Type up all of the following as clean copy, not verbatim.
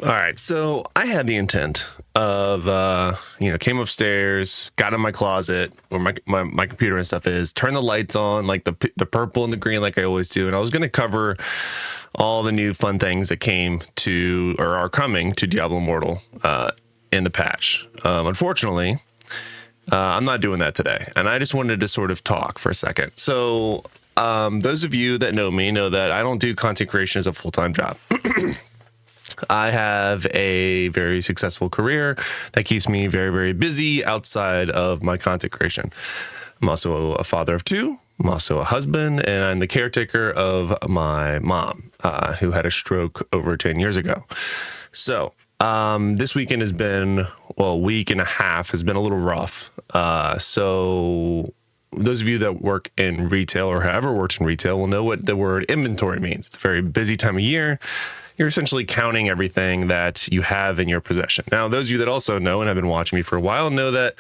All right, so I had the intent of, came upstairs, got in my closet where my computer and stuff is, turn the lights on, like the purple and the green, like I always do, and I was going to cover all the new fun things that came to or are coming to Diablo Immortal in the patch. Unfortunately, I'm not doing that today, and I just wanted to sort of talk for a second. So, those of you that know me know that I don't do content creation as a full-time job. I have a very successful career that keeps me very, very busy outside of my content creation. I'm also a father of two. I'm also a husband, and I'm the caretaker of my mom, who had a stroke over 10 years ago. So this weekend has been, week and a half has been a little rough. So those of you that work in retail or have ever worked in retail will know what the word inventory means. It's a very busy time of year. You're essentially counting everything that you have in your possession. Now, those of you that also know and have been watching me for a while know that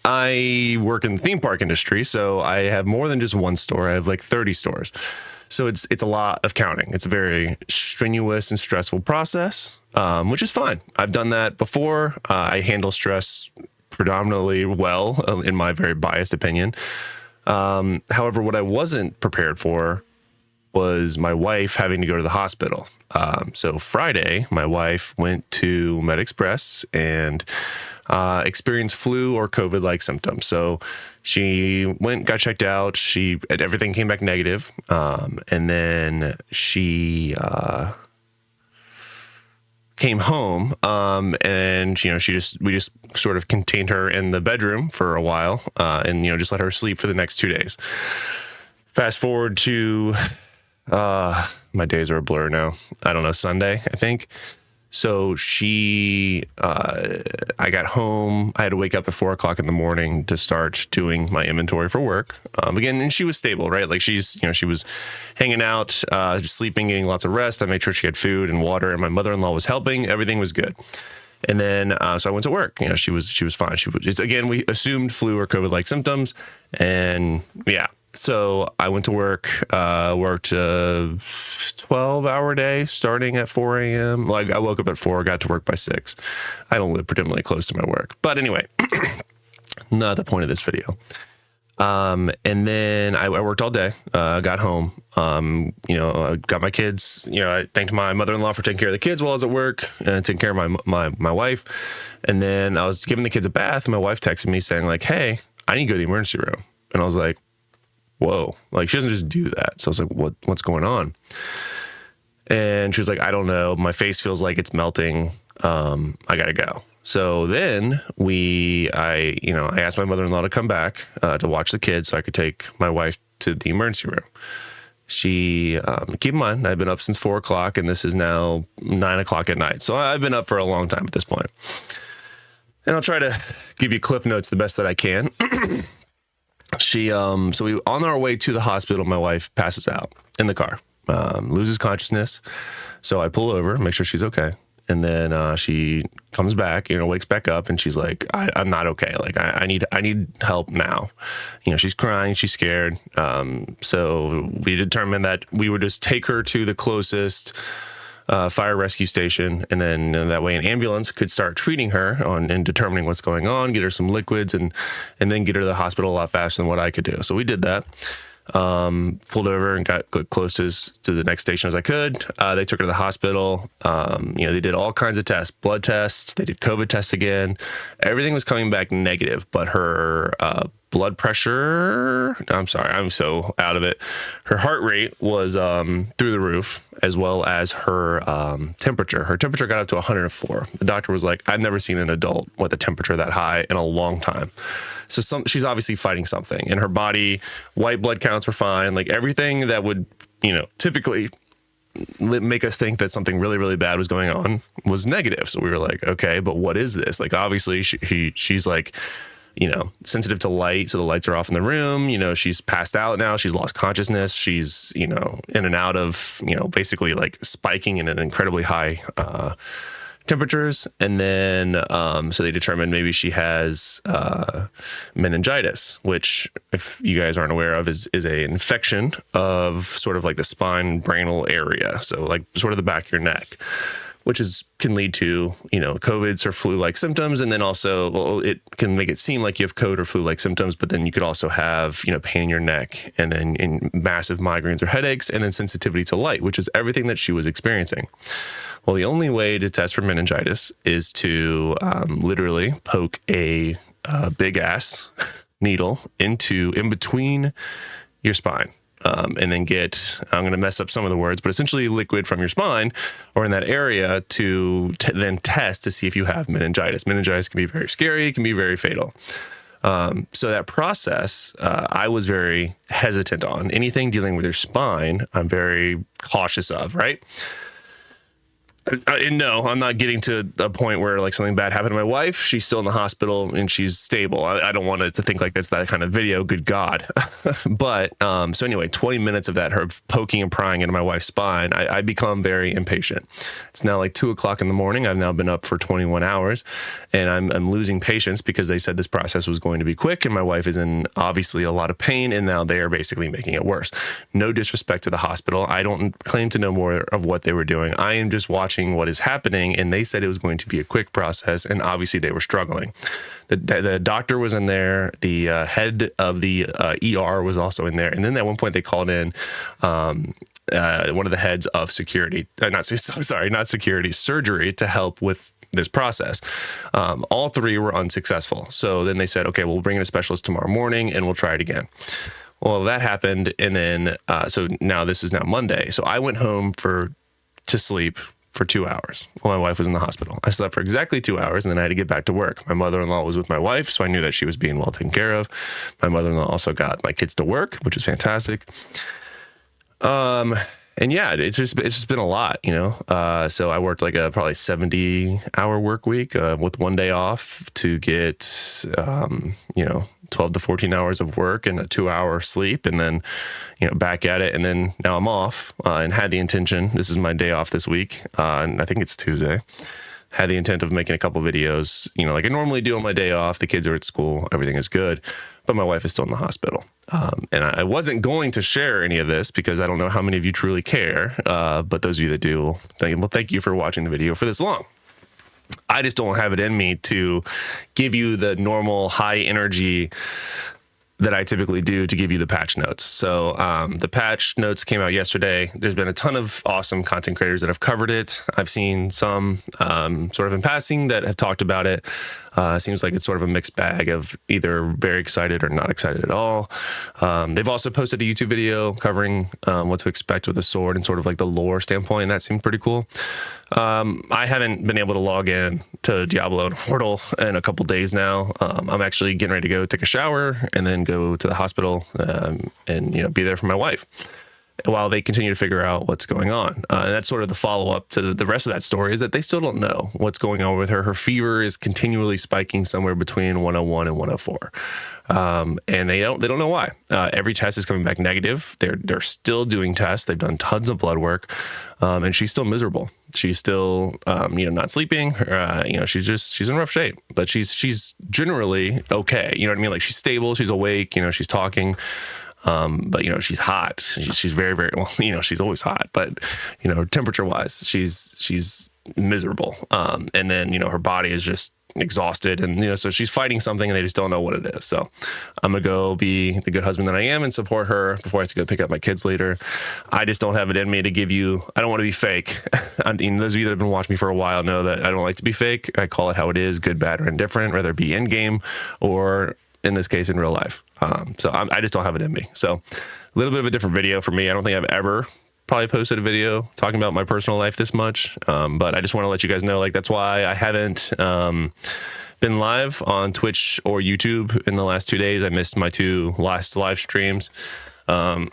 I work in the theme park industry, so I have more than just one store. I have like 30 stores. So it's a lot of counting. It's a very strenuous and stressful process, which is fine. I've done that before. I handle stress predominantly well, in my very biased opinion. However, what I wasn't prepared for was my wife having to go to the hospital. So Friday, my wife went to MedExpress and experienced flu or COVID-like symptoms. So she got checked out. Everything came back negative. And then she came home, and we just sort of contained her in the bedroom for a while, and just let her sleep for the next 2 days. Fast forward to my days are a blur now. I don't know, Sunday, I think. So I got home. I had to wake up at 4:00 in the morning to start doing my inventory for work. Again, and she was stable, right? Like she was hanging out, just sleeping, getting lots of rest. I made sure she had food and water, and my mother-in-law was helping. Everything was good. And then, so I went to work. She was fine. We assumed flu or COVID-like symptoms, and yeah. So I went to work, worked a 12-hour day starting at 4 a.m. Like I woke up at 4, got to work by 6. I don't live particularly close to my work. But anyway, not the point of this video. And then I worked all day, got home, I got my kids, I thanked my mother-in-law for taking care of the kids while I was at work and taking care of my wife. And then I was giving the kids a bath, and my wife texted me saying like, "Hey, I need to go to the emergency room." And I was like, whoa, like she doesn't just do that. So I was like, what's going on? And she was like, I don't know. My face feels like it's melting. I gotta go. So then I asked my mother-in-law to come back to watch the kids so I could take my wife to the emergency room. She, keep in mind, I've been up since 4:00 and this is now 9:00 at night. So I've been up for a long time at this point. And I'll try to give you cliff notes the best that I can. So we on our way to the hospital, my wife passes out in the car, loses consciousness. So I pull over, make sure she's okay. And then she comes back, wakes back up, and she's like, I'm not okay. Like I need help now. She's crying, she's scared. So we determined that we would just take her to the closest fire rescue station, and then that way an ambulance could start treating her and determining what's going on, get her some liquids, and then get her to the hospital a lot faster than what I could do. So we did that. Pulled over and got close to the next station as I could. They took her to the hospital. They did all kinds of tests, blood tests. They did COVID tests again. Everything was coming back negative, but her blood pressure, I'm sorry, I'm so out of it. Her heart rate was through the roof, as well as her temperature. Her temperature got up to 104. The doctor was like, I've never seen an adult with a temperature that high in a long time. So she's obviously fighting something. In her body, white blood counts were fine. Like everything that would, typically make us think that something really, really bad was going on was negative. So we were like, okay, but what is this? Like, obviously she's like, sensitive to light. So the lights are off in the room. She's passed out now. She's lost consciousness. She's, in and out of, basically like spiking in an incredibly high temperatures. And then, so they determined maybe she has meningitis, which, if you guys aren't aware of, is a infection of sort of like the spine brainal area. So like sort of the back of your neck. which can lead to, COVID or flu-like symptoms. And then also, well, it can make it seem like you have COVID or flu-like symptoms, but then you could also have, pain in your neck, and then in massive migraines or headaches, and then sensitivity to light, which is everything that she was experiencing. Well, the only way to test for meningitis is to literally poke a big ass needle in between your spine. And then I'm going to mess up some of the words, but essentially liquid from your spine or in that area to then test to see if you have meningitis. Meningitis can be very scary. It can be very fatal. So that process, I was very hesitant on. Anything dealing with your spine, I'm very cautious of, right? No, I'm not getting to a point where like something bad happened to my wife. She's still in the hospital and she's stable. I don't want it to think like that's that kind of video. Good God. But so anyway, 20 minutes of that, her poking and prying into my wife's spine, I become very impatient. It's now like 2:00 in the morning. I've now been up for 21 hours and I'm losing patience because they said this process was going to be quick and my wife is in obviously a lot of pain and now they are basically making it worse. No disrespect to the hospital. I don't claim to know more of what they were doing. I am just watching what is happening, and they said it was going to be a quick process, and obviously they were struggling. The doctor was in there, the head of the ER was also in there, and then at one point they called in one of the heads of security, not security, surgery, to help with this process. All three were unsuccessful. So then they said, okay, we'll bring in a specialist tomorrow morning and we'll try it again. Well, that happened, and then so now this is now Monday. So I went home to sleep for 2 hours while my wife was in the hospital. I slept for exactly 2 hours, and then I had to get back to work. My mother-in-law was with my wife, so I knew that she was being well taken care of. My mother-in-law also got my kids to work, which was fantastic. And yeah, it's just been a lot, so I worked like a probably 70-hour work week with 1 day off to get, 12 to 14 hours of work and a 2-hour sleep, and then, back at it. And then now I'm off and had the intention. This is my day off this week. And I think it's Tuesday. Had the intent of making a couple videos, like I normally do on my day off. The kids are at school. Everything is good. But my wife is still in the hospital. And I wasn't going to share any of this because I don't know how many of you truly care. But those of you that do, thank you for watching the video for this long. I just don't have it in me to give you the normal high energy that I typically do to give you the patch notes. So the patch notes came out yesterday. There's been a ton of awesome content creators that have covered it. I've seen some sort of in passing that have talked about it. Seems like it's sort of a mixed bag of either very excited or not excited at all. They've also posted a YouTube video covering what to expect with the sword and sort of like the lore standpoint, and that seemed pretty cool. I haven't been able to log in to Diablo and Portal in a couple days now. I'm actually getting ready to go take a shower and then go to the hospital and be there for my wife while they continue to figure out what's going on. And that's sort of the follow-up to the rest of that story, is that they still don't know what's going on with her. Her fever is continually spiking somewhere between 101 and 104. And they don't know why. Every test is coming back negative. They're still doing tests. They've done tons of blood work. And she's still miserable. She's still, not sleeping. She's in rough shape, but she's generally okay. You know what I mean? Like, she's stable, she's awake, she's talking. But she's hot. She's very, very well. She's always hot. But temperature wise, she's miserable. And then her body is just exhausted, and so she's fighting something, and they just don't know what it is. So I'm gonna go be the good husband that I am and support her before I have to go pick up my kids later. I just don't have it in me to give you. I don't want to be fake. I mean, those of you that have been watching me for a while know that I don't like to be fake. I call it how it is, good, bad, or indifferent, whether it be in game or in this case in real life. So I just don't have it in me. So a little bit of a different video for me. I don't think I've ever probably posted a video talking about my personal life this much. But I just want to let you guys know, that's why I haven't been live on Twitch or YouTube in the last 2 days. I missed my 2 last live streams. I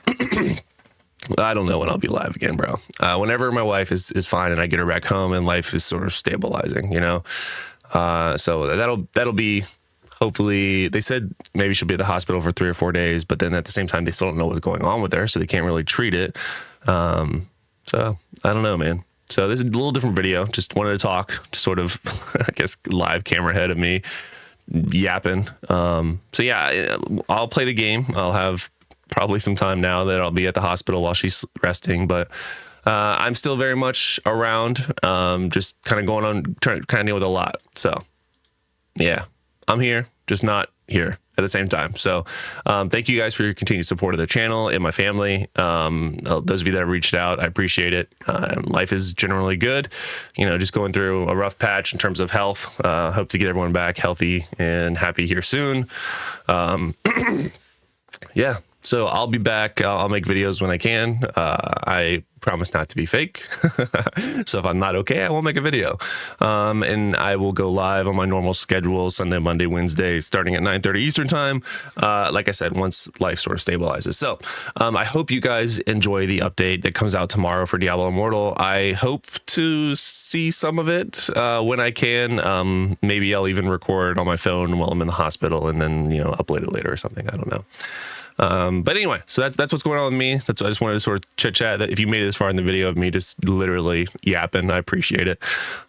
don't know when I'll be live again, bro. Whenever my wife is fine and I get her back home and life is sort of stabilizing, so that'll be. Hopefully, they said maybe she'll be at the hospital for 3 or 4 days, but then at the same time, they still don't know what's going on with her, so they can't really treat it. So I don't know, man. So this is a little different video. Just wanted to talk, just sort of, I guess, live camera head of me yapping. So yeah, I'll play the game. I'll have probably some time now that I'll be at the hospital while she's resting, but I'm still very much around, just kind of going on, trying to kind of deal with a lot. So yeah, I'm here, just not here at the same time. So thank you guys for your continued support of the channel and my family. Those of you that have reached out, I appreciate it. Life is generally good, you know, just going through a rough patch in terms of health. Hope to get everyone back healthy and happy here soon. Yeah, so I'll be back. I'll make videos when I can. I promise not to be fake. So if I'm not okay, I won't make a video. And I will go live on my normal schedule, Sunday, Monday, Wednesday, starting at 9:30 Eastern time. Like I said, once life sort of stabilizes. So I hope you guys enjoy the update that comes out tomorrow for Diablo Immortal. I hope to see some of it when I can. Maybe I'll even record on my phone while I'm in the hospital and then, you know, upload it later or something. I don't know. But anyway, so that's what's going on with me. I just wanted to sort of chit chat. That if you made it this far in the video of me just literally yapping, I appreciate it.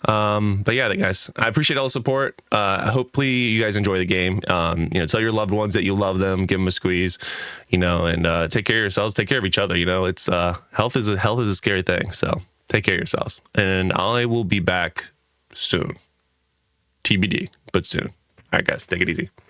But yeah, guys, I appreciate all the support. Hopefully you guys enjoy the game. You know, tell your loved ones that you love them, give them a squeeze, you know, and take care of yourselves, take care of each other. You know, it's health is a scary thing. So take care of yourselves, and I will be back soon. TBD, but soon. All right, guys, take it easy.